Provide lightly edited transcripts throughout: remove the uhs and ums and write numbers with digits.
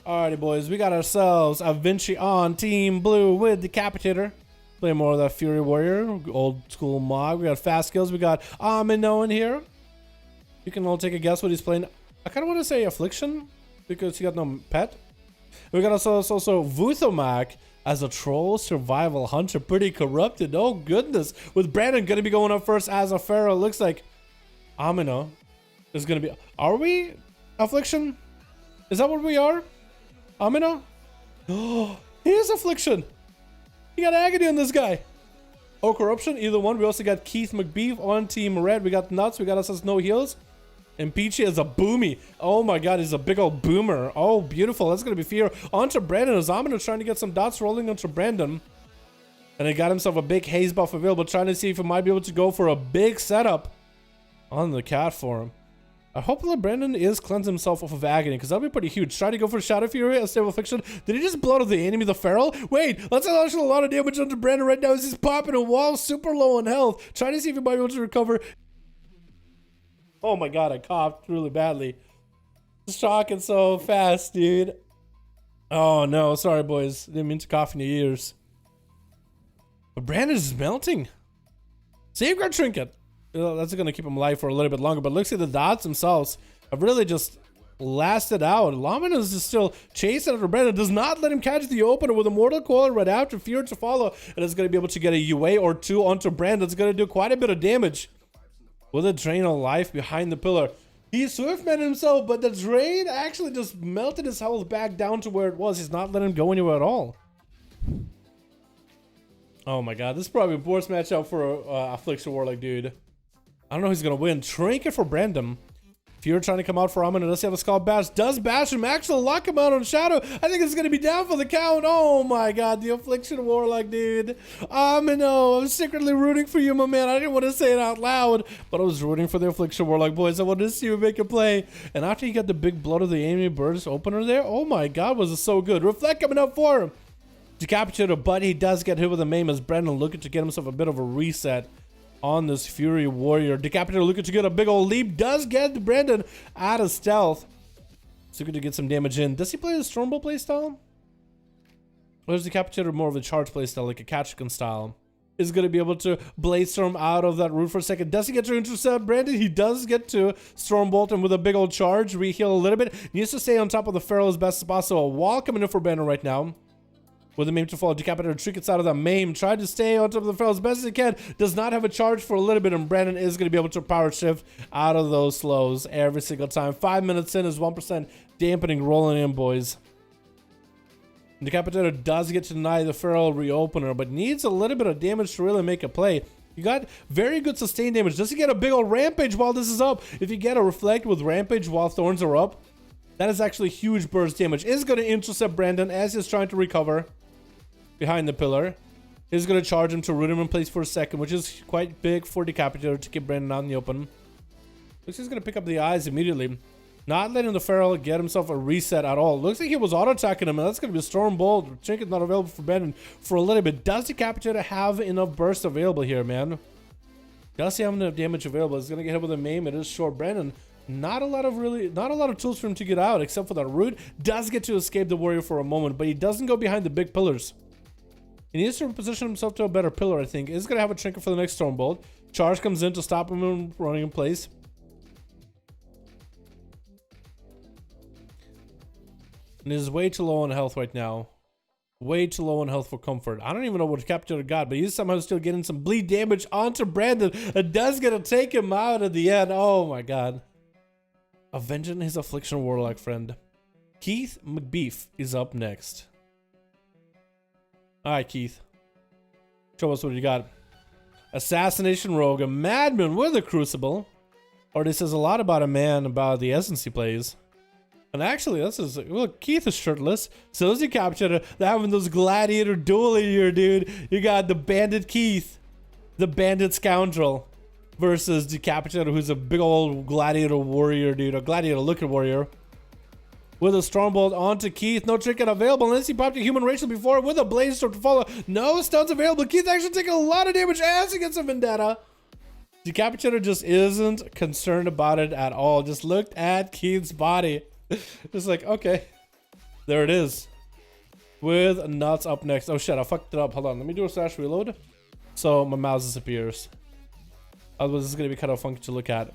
Alrighty, boys, we got ourselves a Vinci on Team Blue with Decapitator. Play more of that Fury Warrior, old school mod. We got fast skills. We got Amino in here. You can all take a guess what he's playing. I kind of want to say Affliction because he got no pet. We got also Vuthomak as a troll survival hunter, pretty corrupted. Oh goodness! With Brandon gonna be going up first as a Pharaoh. It looks like Amino is gonna be. Are we Affliction? Is that what we are? Amino? Oh, he is Affliction. He got Agony on this guy. Oh, Corruption, either one. We also got Keith McBeef on Team Red. We got Nuts. We got us no heals. And Peachy is a boomy. Oh my god, he's a big old boomer. Oh, beautiful. That's going to be fear. Onto Brandon. As Amino trying to get some dots rolling onto Brandon. And he got himself a big haze buff available. Trying to see if he might be able to go for a big setup on the cat for him. I hope that Brandon is cleansing himself off of Agony, because that'll be pretty huge. Trying to go for Shadow Fury, a stable affliction. Did he just blow to the enemy, the Feral? Wait, that's actually a lot of damage onto Brandon right now as he's popping a wall, super low on health. Trying to see if he might be able to recover. Oh my god, I coughed really badly. Shocking so fast, dude. Oh no, sorry boys. Didn't mean to cough in your ears. But Brandon is melting. Safeguard Trinket. That's going to keep him alive for a little bit longer, but looks like the dots themselves have really just lasted out. Lamina is just still chasing after Brandon. Does not let him catch the opener with a Mortal Coil right after. Fear to follow, and is going to be able to get a UA or two onto Brandon. It's going to do quite a bit of damage with a drain on life behind the pillar. He Swiftman himself, but the drain actually just melted his health back down to where it was. He's not letting him go anywhere at all. Oh my god, this is probably a worst matchup for Affliction Warlock, dude. I don't know who's gonna win. Trinket for Brandon. Fear trying to come out for Amino. Does he have a Skull Bash? Does bash him. Actually lock him out on Shadow. I think it's gonna be down for the count. Oh my god, the Affliction Warlock, dude. Amino, I'm secretly rooting for you, my man. I didn't want to say it out loud, but I was rooting for the Affliction Warlock, boys. I wanted to see you make a play. And after he got the big blood of the enemy burst opener there, oh my god, was it so good. Reflect coming up for him. Decapitator, but he does get hit with a maim as Brandon looking to get himself a bit of a reset on this Fury Warrior. Decapitator looking to get a big old leap. Does get Brandon out of stealth. So good to get some damage in. Does he play the Stormbolt playstyle? Or is Decapitator more of a charge playstyle, like a Ketchikan style? Is going to be able to Blade Storm out of that root for a second. Does he get to intercept Brandon? He does get to Stormbolt him with a big old charge. Reheal a little bit. Needs to stay on top of the Feral as best as possible. A wall coming in for Brandon right now. With the maim to fall, Decapitator trinkets out of that maim. Tried to stay on top of the Feral as best as he can. Does not have a charge for a little bit, and Brandon is going to be able to power shift out of those slows every single time. 5 minutes in is 1% dampening rolling in, boys. Decapitator does get to deny the Feral reopener, but needs a little bit of damage to really make a play. You got very good sustained damage. Does he get a big old Rampage while this is up? If you get a Reflect with Rampage while Thorns are up, that is actually huge burst damage. Is going to intercept Brandon as he's trying to recover behind the pillar. He's going to charge him to root him in place for a second, which is quite big for Decapitator to keep Brandon out in the open. Looks like he's going to pick up the eyes immediately. Not letting the Feral get himself a reset at all. Looks like he was auto-attacking him, and that's going to be a Stormbolt. Trinket not available for Brandon for a little bit. Does Decapitator have enough burst available here, man? Does he have enough damage available? He's going to get hit with a maim. It is short. Brandon, not a lot of tools for him to get out, except for that root. Does get to escape the warrior for a moment, but he doesn't go behind the big pillars. He needs to position himself to a better pillar, I think. Is going to have a Trinket for the next Stormbolt. Charge comes in to stop him from running in place. And he's way too low on health right now. Way too low on health for comfort. I don't even know what Decapitator got, but he's somehow still getting some bleed damage onto Brandon. It does get to take him out at the end. Oh my god. Avenging his Affliction Warlock friend. Keith McBeef is up next. Alright, Keith. Show us what you got. Assassination Rogue, a madman with a Crucible. Already says a lot about a man, about the essence he plays. And actually, this is, look, Keith is shirtless. So is Decapitator. They're having those gladiator duel here, dude. You got the Bandit Keith, the Bandit Scoundrel, versus Decapitator, who's a big old gladiator warrior, dude. A gladiator looking warrior. With a Stormbolt onto Keith. No Trinket available unless he popped a Human Racial before with a Blaze Storm to follow. No stuns available. Keith actually taking a lot of damage as he gets a Vendetta. Decapitator just isn't concerned about it at all. Just looked at Keith's body. Just like, okay. There it is. With Nuts up next. Oh shit, I fucked it up. Hold on, let me do a slash reload. So my mouse disappears. Otherwise, this is gonna be kind of funky to look at.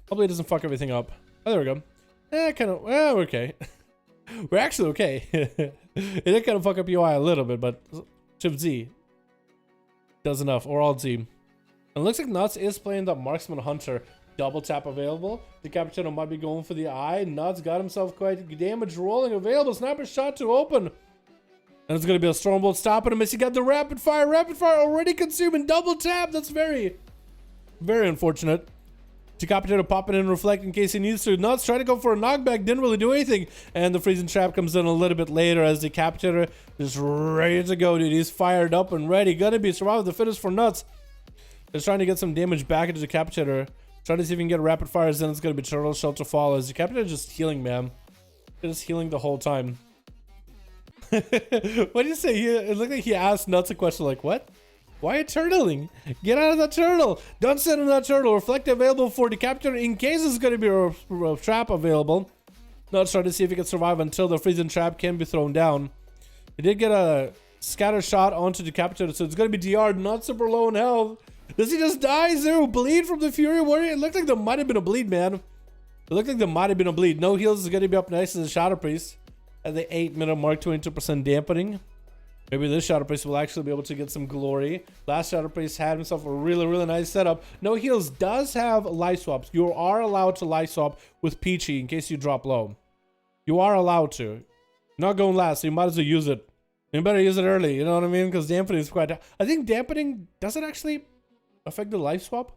Hopefully it doesn't fuck everything up. Oh, there we go. Kind of, we're okay. We're actually okay. It did kind of fuck up UI a little bit, but Shift Z does enough, or Alt Z. And it looks like Nuts is playing the Marksman Hunter. Double tap available. The Cappuccino might be going for the eye. Nuts got himself quite damage rolling available. Sniper shot to open. And it's going to be a Stormbolt stopping him as he got the rapid fire. Rapid fire already consuming. Double tap. That's very, very unfortunate. Decapitator popping in Reflect in case he needs to. Nuts trying to go for a knockback. Didn't really do anything. And the Freezing Trap comes in a little bit later as Decapitator is ready to go, dude. He's fired up and ready. Gonna be survival the fittest for Nuts. Just trying to get some damage back into Decapitator. Trying to see if he can get rapid fires, then it's going to be Turtle Shelter Fall. As Decapitator just healing, man. Just healing the whole time. What do you say? It looked like he asked Nuts a question like, what? Why are you turtling? Get out of that turtle. Don't sit in that turtle. Reflect available for Decapitator in case there's going to be a trap available. Nuts trying to see if he can survive until the Freezing Trap can be thrown down. He did get a scatter shot onto Decapitator, so it's going to be DR'd. Not super low in health. Does he just die? Is there a bleed from the Fury Warrior? It looked like there might have been a bleed, man. It looked like there might have been a bleed. No heals is going to be up next as a Shadow Priest. At the 8-minute mark, 22% dampening. Maybe this Shadow Priest will actually be able to get some glory. Last Shadow Priest had himself a really, really nice setup. No heals does have life swaps. You are allowed to life swap with Peachy in case you drop low. You are allowed to. You're not going last, so you might as well use it. You better use it early, you know what I mean? Because dampening is quite... I think dampening doesn't actually affect the life swap.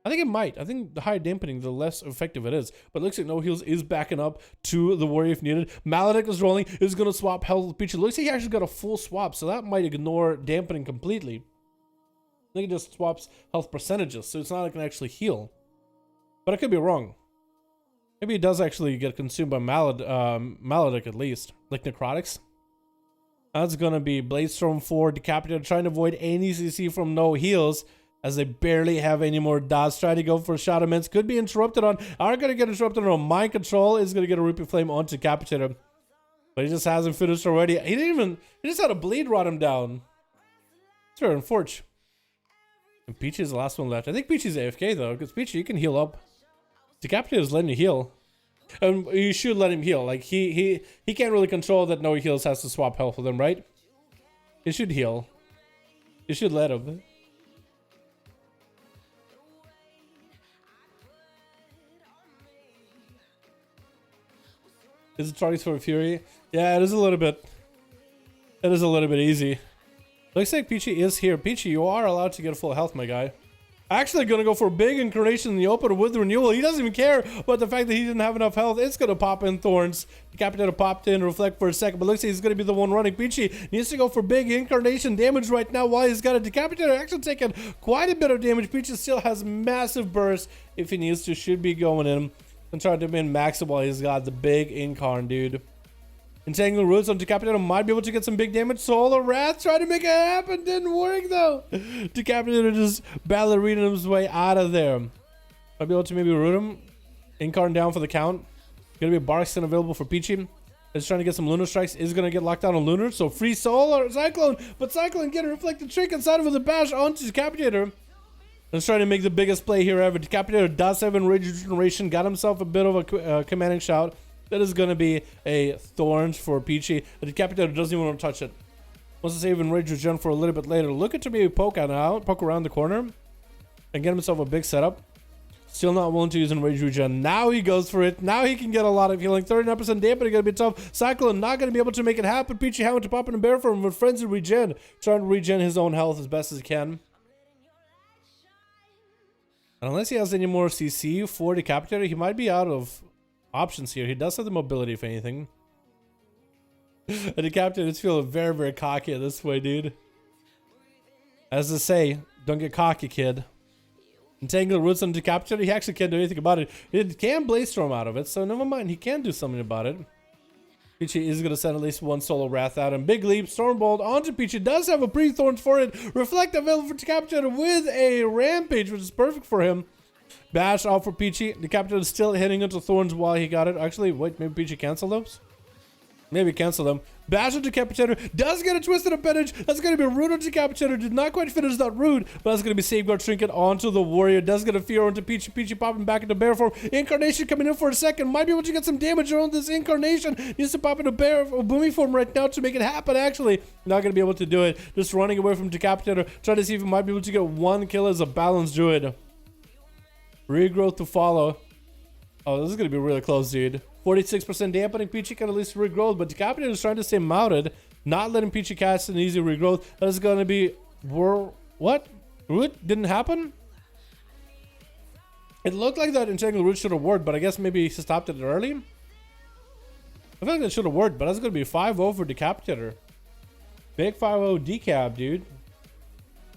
I think it might. I think the higher dampening, the less effective it is. But it looks like No Heals is backing up to the Warrior if needed. Maledict is rolling. Is going to swap health with Peachy. Looks like he actually got a full swap, so that might ignore dampening completely. I think it just swaps health percentages, so it's not like it can actually heal. But I could be wrong. Maybe it does actually get consumed by Maledict at least. Like Necrotics. That's going to be Bladestorm 4, Decapitator trying to avoid any CC from No Heals. As they barely have any more dots. Trying to go for Shadow Immense. Could be interrupted on. Aren't going to get interrupted on Mind Control. Is going to get a Reaping Flame onto Decapitator. But he just hasn't finished already. He didn't even... He just had a bleed rot him down. It's very unfortunate. And Peachy is the last one left. I think Peachy's AFK though. Because Peachy, you can heal up. Decapitator is letting you heal. And you should let him heal. Like, he can't really control that No Heals has to swap health with him, right? He should heal. You should let him. Is it targets for Fury? Yeah, it is a little bit. It is a little bit easy. Looks like Peachy is here. Peachy, you are allowed to get full health, my guy. Actually gonna go for a big Incarnation in the open with Renewal. He doesn't even care about the fact that he didn't have enough health. It's gonna pop in Thorns. Decapitator popped in, Reflect for a second, but looks like he's gonna be the one running. Peachy needs to go for big Incarnation damage right now while he's got a Decapitator actually taking quite a bit of damage. Peachy still has massive burst if he needs to. Should be going in. And try to min max it while he's got the big Incarn, dude. Entangle Roots on Decapitator might be able to get some big damage. Solar Wrath tried to make it happen. Didn't work though. Decapitator just ballerina his way out of there. Might be able to maybe root him. Incarn down for the count. Gonna be a Barkston available for Peachy. Is trying to get some Lunar Strikes. Is gonna get locked down on Lunar. So free Solar Cyclone. But Cyclone getting Reflected Trick inside of the bash onto Decapitator. Let's try to make the biggest play here ever. Decapitator does have Enrage Regeneration. Got himself a bit of a commanding shout. That is going to be a Thorns for Peachy. The Decapitator doesn't even want to touch it. Wants to save Enrage Regen for a little bit later. Looking to maybe poke around the corner. And get himself a big setup. Still not willing to use Enrage Regen. Now he goes for it. Now he can get a lot of healing. 39% dampening going to be tough. Cyclone not going to be able to make it happen. Peachy having to pop in a bear for him with Frenzy Regen. Trying to regen his own health as best as he can. And unless he has any more CC for Decapitator, he might be out of options here. He does have the mobility, if anything. And Decapitator is feeling very, very cocky at this way, dude. As they say, don't get cocky, kid. Entangle Roots on Decapitator, he actually can't do anything about it. He can Blaze Storm out of it, so never mind. He can do something about it. Peachy is going to send at least one Solar Wrath out. And Big Leap, Stormbolt onto Peachy. Does have a pre-Thorns for it. Reflect available for Decapitator with a Rampage, which is perfect for him. Bash off for Peachy. Decapitator is still hitting into Thorns while he got it. Actually, wait, maybe Peachy cancel those? Maybe cancel them. Basher Decapitator does get a twisted appendage. That's going to be Rude on Decapitator. Did not quite finish that Rude, but that's going to be Safeguard Trinket onto the Warrior. Does get a Fear onto Peachy. Peachy popping back into bear form. Incarnation coming in for a second. Might be able to get some damage on this Incarnation. Needs to pop into bear or Boomy form right now to make it happen, actually. Not going to be able to do it. Just running away from Decapitator. Trying to see if he might be able to get one kill as a balanced Druid. Regrowth to follow. Oh, this is going to be really close, dude. 46% dampening. Peachy can at least regrowth, but Decapitator is trying to stay mounted, not letting Peachy cast an easy regrowth. That is going to be... What? Root didn't happen? It looked like that Entangled Root should have worked, but I guess maybe he stopped it early. I feel like that should have worked, but that's going to be 5-0 for Decapitator. Big 5-0 decap, dude.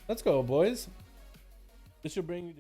Let's go, boys. This should bring you...